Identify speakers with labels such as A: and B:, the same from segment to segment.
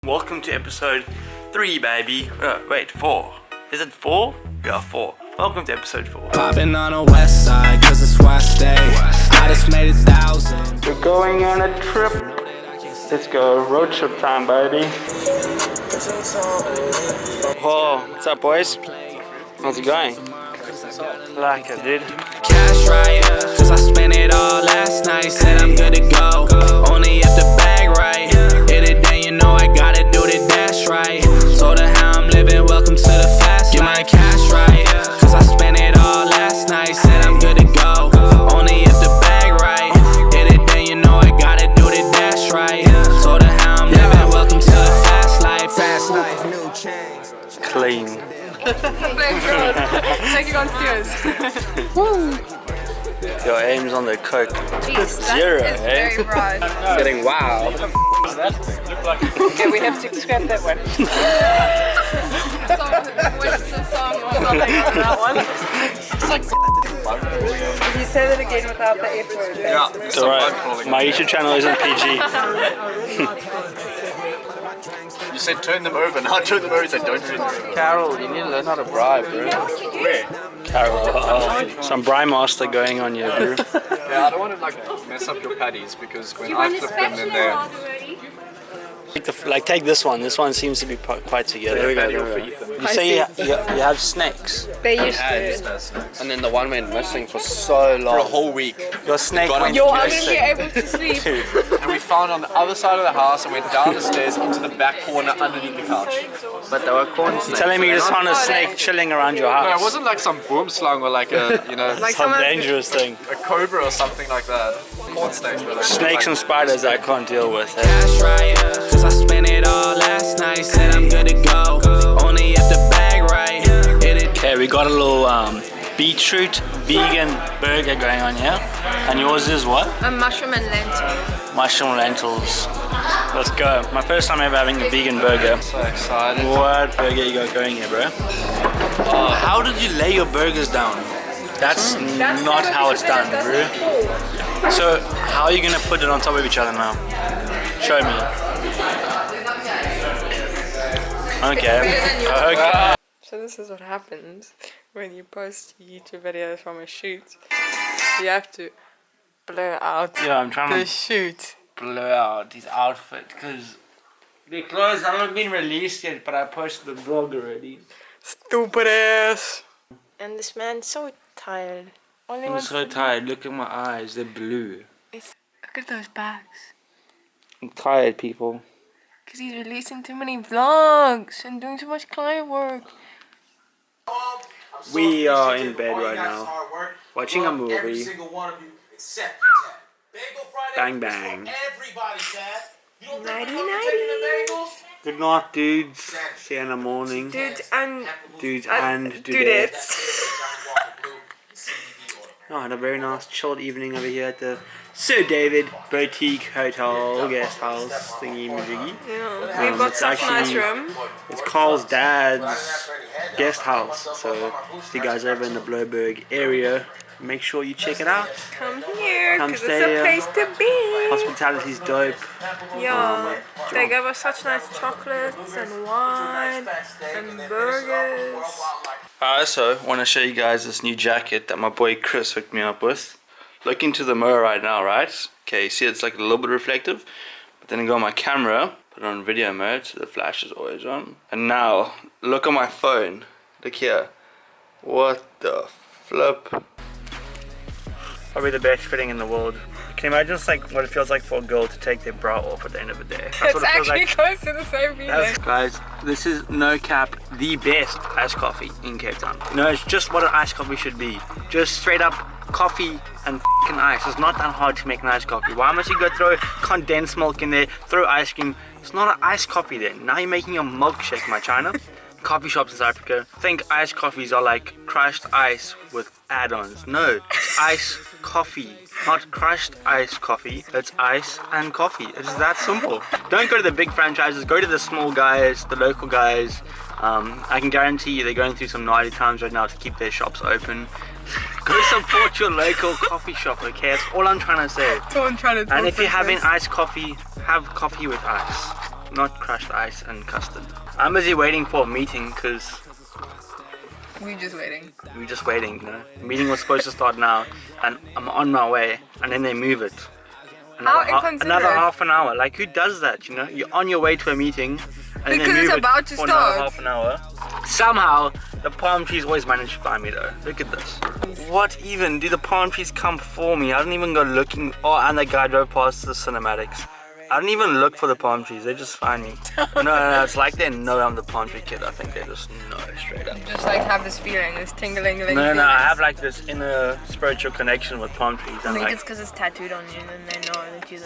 A: Welcome to episode 3, baby. Wait, 4. Is it 4? Yeah, 4. Welcome to episode 4.
B: Popping on the west side, cause it's where I stay. I just made 1,000.
A: We're going on a trip. Let's go. Road trip time, baby. Whoa, what's up, boys? How's it going? Like it, dude.
B: Cash right, cause I spent it all last night. Said I'm good to go, only if the bag right. Hit it, then you know I gotta do the dash right. Told her how I'm living, welcome to the fast life. Get my cash right, cause I spent it all last night. Said I'm good to go, only if the bag right. Hit it, then you know I gotta do the dash right. Told her how I'm living, welcome to the fast life. Fast life, new chains.
A: Clean.
C: Taking on stairs.
A: Your aim's on the coke.
C: Jeez, that
A: 0,
C: is
A: eh?
C: very broad.
A: Getting wild.
C: Okay, we have to scrap that one. What's the song or something on that one? It's like if you say that again without the F word.
A: Yeah, it's alright. My YouTube channel isn't PG.
D: You said turn them over, now turn them over, you said don't turn them over.
A: Karl, you need to learn how to bribe, bro.
D: Where?
A: Karl, some bribe master going on here, bro.
D: Yeah, I don't want to mess up your paddies because when I flip them then they're...
A: Take this one. This one seems to be quite together. You say you have snakes.
C: They used to.
E: And then the one went missing for so long.
D: For a whole week.
A: Your snake went
C: Yo, I'm gonna be able to sleep.
D: And we found on the other side of the house and went down the stairs into the back corner underneath the couch.
E: But they were corn snakes.
A: telling me you just found a snake chilling around your house.
D: No, it wasn't like some boom slung or like a,
C: Like
A: Some
C: someone-
A: dangerous thing.
D: a cobra or something like that. Corn snakes. But
A: Snakes and spiders I can't deal with. Eh?
B: Cash right, cause I spent it all last night. Said I'm good to go, only if the bag right. Hit it.
A: Okay, we got a little beetroot vegan burger going on here. And yours is what?
C: A mushroom and lentil.
A: Mushroom lentils. Let's go. My first time ever having a vegan burger.
D: so excited.
A: What burger you got going here, bro? How did you lay your burgers down? That's not how it's done, bro. So, how are you gonna put it on top of each other now? Show me. Okay. Okay.
C: So this is what happens when you post YouTube videos from a shoot. You have to blur out
A: Yeah, I'm trying
C: the
A: to
C: shoot.
A: blur out his outfit because the clothes haven't been released yet, but I posted the vlog already.
C: Stupid ass. And this man's so tired. Only
A: I'm
C: wants
A: so
C: to-
A: tired. Look at my eyes, they're blue.
C: Look at those bags.
A: I'm tired, people.
C: Because he's releasing too many vlogs and doing too much client work.
A: We are in bed right now, watching a movie. Bang bang.
C: Nighty nighty.
A: Good night, dudes. See you in the morning.
C: Dudes and
A: Dudes and dudettes. Oh, I had a very nice chilled evening over here at the Sir David Boutique Hotel Guest House thingy majiggy.
C: yeah. We've got
A: It's
C: such a nice
A: actually-
C: room.
A: It's Karl's dad's guest house, so if you guys are ever in the Bloberg area, make sure you check it out.
C: Come here,
A: Come
C: because it's
A: stay
C: a
A: here.
C: place to be.
A: Hospitality's dope.
C: Yeah, they gave us such nice chocolates and wine and burgers.
A: I also want to show you guys this new jacket that my boy Chris hooked me up with. Look into the mirror right now, right? Okay, see it's like a little bit reflective. But then I go on my camera, put it on video mode, so the flash is always on. And now, look on my phone. Look here. What the flip? Probably the best fitting in the world. Can you imagine just like what it feels like for a girl to take their bra off at the end of the day? That's
C: It's
A: what it feels
C: actually
A: like.
C: close to the same feeling.
A: Guys, this is no cap the best iced coffee in Cape Town. No, it's just what an iced coffee should be. Just straight up coffee and f***ing ice. It's not that hard to make an iced coffee. Why must you go throw condensed milk in there, throw ice cream? It's not an iced coffee then. Now you're making a milkshake, my China. Coffee shops in South Africa think iced coffees are like crushed ice with add-ons. No, it's ice coffee, not crushed ice coffee. It's ice and coffee. It's that simple. Don't go to the big franchises, go to the small guys, the local guys. I can guarantee you they're going through some gnarly times right now to keep their shops open. Go support your local coffee shop, okay? That's all I'm trying to say.
C: Someone trying to
A: And if you're having iced coffee, have coffee with ice. not crushed ice and custard. I'm busy waiting for a meeting because
C: We're just waiting.
A: we're just waiting, you know. The meeting was supposed to start now and I'm on my way and then they move it.
C: How inconsiderate.
A: Another half an hour. Like, who does that, you know? You're on your way to a meeting and then
C: Because
A: they move
C: it's
A: it
C: about to
A: for another
C: start.
A: half an hour. Somehow, the palm trees always manage to find me though. Look at this. What even? Do the palm trees come for me? I don't even go looking. Oh, and the guy drove past the cinematics. I don't even look for the palm trees. They just find me. No. It's like they know I'm the palm tree kid. I think they just know straight up.
C: Just like have this feeling, this tingling.
A: No. I have like this inner spiritual connection with palm trees.
C: I
A: And
C: think
A: like,
C: it's because it's tattooed on you and they know that you're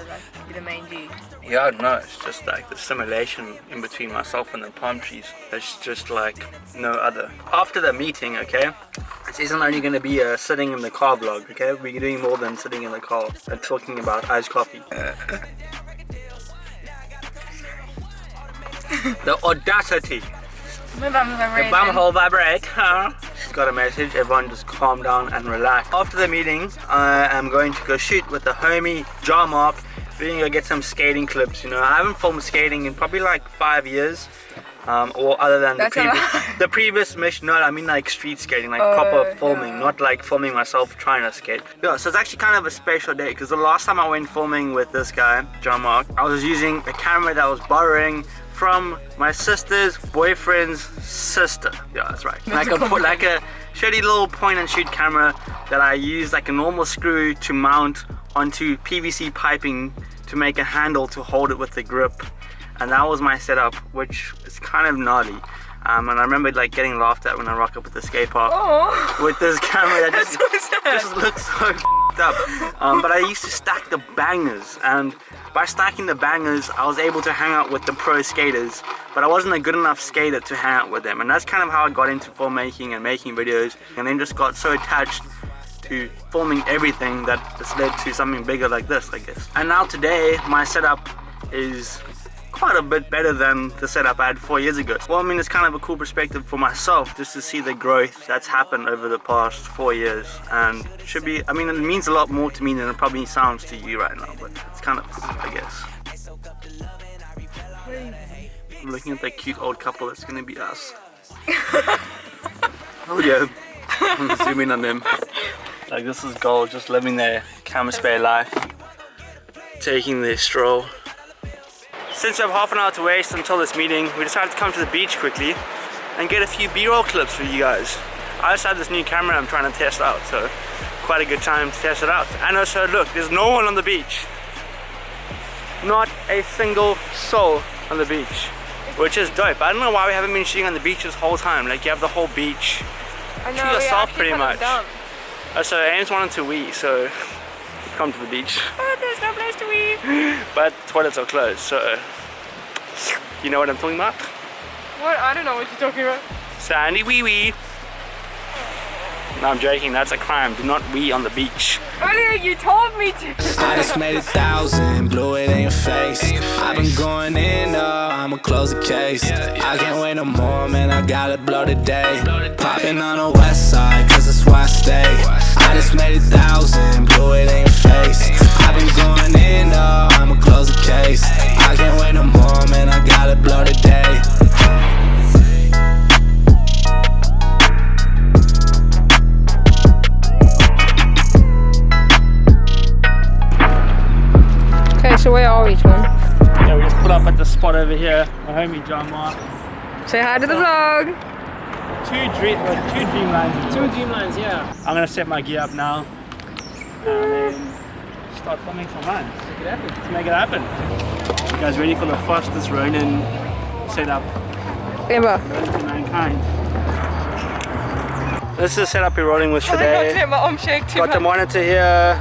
C: the main G.
A: yeah, no, it's just like the simulation in between myself and the palm trees. It's just like no other. After the meeting, okay, this isn't only going to be a sitting in the car vlog, okay? We're doing more than sitting in the car and talking about iced coffee. The audacity.
C: My bum's
A: The
C: vibrating.
A: bum hole vibrate, huh? She's got a message, everyone just calm down and relax. After the meeting, I am going to go shoot with the homie Jar Mark. We're gonna go get some skating clips, you know. I haven't filmed skating in probably like 5 years. Or other than the previous mission. No, I mean like street skating, like proper filming, not like filming myself trying to skate. Yeah, so it's actually kind of a special day because the last time I went filming with this guy, John Mark, I was using a camera that I was borrowing from my sister's boyfriend's sister. Yeah, that's right. Like a shitty little point and shoot camera that I used like a normal screw to mount onto PVC piping to make a handle to hold it with the grip. And that was my setup, which is kind of gnarly. And I remember like getting laughed at when I rock up at the skate park with this camera that just looks so f***ed up. But I used to stack the bangers, and by stacking the bangers, I was able to hang out with the pro skaters, but I wasn't a good enough skater to hang out with them. And that's kind of how I got into filmmaking and making videos, and then just got so attached to filming everything that it's led to something bigger like this, I guess. And now today, my setup is quite a bit better than the setup I had 4 years ago. Well, I mean, it's kind of a cool perspective for myself just to see the growth that's happened over the past 4 years, and it should be, I mean, it means a lot more to me than it probably sounds to you right now, but it's kind of cool, I guess. I'm looking at that cute old couple that's gonna be us. Oh yeah, I'm gonna zoom in on them. Like, this is gold, just living their camera spare life, taking their stroll. Since we have half an hour to waste until this meeting, we decided to come to the beach quickly and get a few B-roll clips for you guys. I just have this new camera I'm trying to test out, so quite a good time to test it out. And also, look, there's no one on the beach. Not a single soul on the beach, which is dope. I don't know why we haven't been shooting on the beach this whole time. Like, you have the whole beach to yourself pretty much. So Ames wanted to wee, so come to the beach.
C: But there's no place to wee.
A: But toilets are closed, so you know what I'm talking about?
C: What? I don't know what you're talking about.
A: Sandy wee wee. No, I'm joking, that's a crime. Do not wee on the beach.
C: Earlier you told me to.
B: I just made 1,000, blew it in your face. I've been going in, I'ma close the case. I can't wait no more, man, I gotta blow today. Popping on the west side, cause that's where I stay. I just made 1,000, blew it in your face. I've been going in, I'ma close the case. I can't wait no more, man, I gotta blow today.
C: Okay, so where are we, Taun?
A: Yeah, we just put up at the spot over here. My homie John Mark.
C: Say hi to the vlog.
A: Two dreamlines. Two dreamlines, yeah. I'm gonna set my gear up now and then start filming some lines. Let's make it happen. You guys ready for the fastest Ronin setup
C: Ever.
A: known to mankind? This is the setup we're rolling with
C: Oh my
A: today.
C: God, my arm shake too
A: Got the
C: much.
F: monitor here,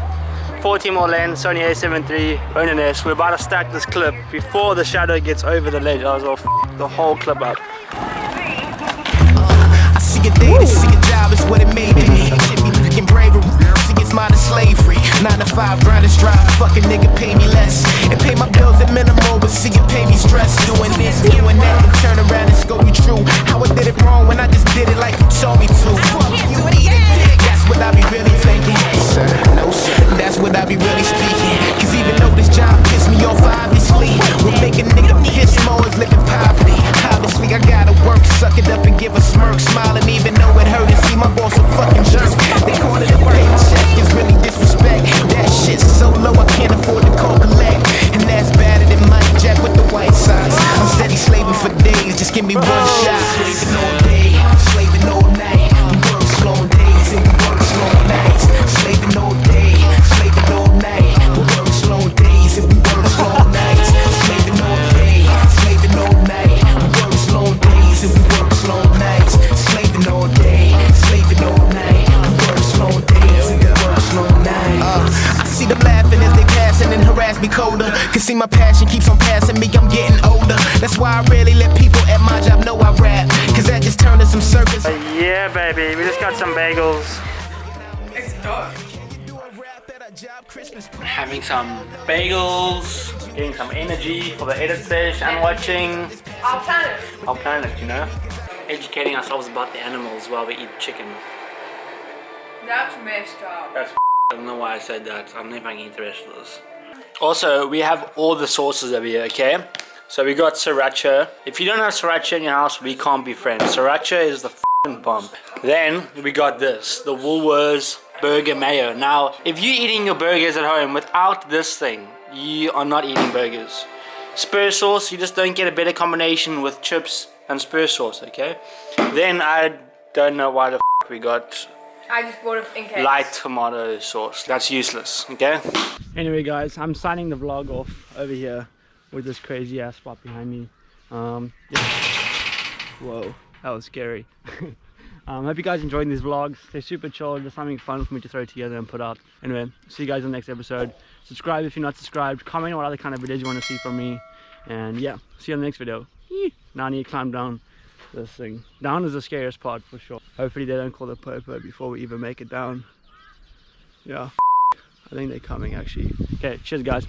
F: 40mm lens, Sony A7 III, Ronin S. We're about to stack this clip before the shadow gets over the ledge. I was all the whole clip up.
G: I see a day to see a job is what it made me. Shit be looking bravery. See it's mine to slavery. 9 to 5 grind is drive. Fuck a nigga pay me less. And pay my bills at minimal, but see it pay me stress. Doing this, doing that, and turn around and scold you true. How I did it wrong when I just did it like you told me to. Fuck you, eat it, dick. That's what I be really thinking. Sir, no sir, that's what I be really speaking. Cause even though this job pissed me off, obviously will make a nigga piss more just give me one shot. Slaving all day, slaving all night. We work long days and we work long nights. Slaving all day, slaving all night. We work long days and we work long nights. Slaving all day, slaving all night. We work long days and we work long nights. Slaving all day, slaving all night. We work long days and we work long nights. I see them laughing as they passing and harass me colder. Can see my passion keeps on passing me, I'm getting older. That's why I rarely let people at my job know I rap, cause that just turned to some circus.
F: Yeah, baby, we just got some bagels.
C: It's dark.
F: Having some bagels, getting some energy for the edit session and watching
C: Our planet.
F: our planet, you know? Educating ourselves about the animals while we eat chicken.
C: That's messed up.
F: That's I don't know why I said that. I'm never gonna eat the rest of this. Also, we have all the sauces over here, okay? So we got sriracha. If you don't have sriracha in your house, we can't be friends. Sriracha is the f***ing bomb. Then we got this, the Woolworths burger mayo. Now, if you're eating your burgers at home without this thing, you are not eating burgers. Spur sauce, you just don't get a better combination with chips and spur sauce, okay? Then I don't know why the f*** we got
C: I just bought it in case.
F: light tomato sauce. That's useless, okay? Anyway guys, I'm signing the vlog off over here with this crazy ass spot behind me. Yeah. Whoa, that was scary. Hope you guys enjoyed these vlogs. They're super chill, just something fun for me to throw together and put out. Anyway, see you guys in the next episode. Subscribe if you're not subscribed. Comment what other kind of videos you want to see from me. And yeah, see you in the next video. Now I need to climb down this thing. Down is the scariest part for sure. Hopefully they don't call the popo before we even make it down. Yeah, I think they're coming actually. Okay, cheers guys.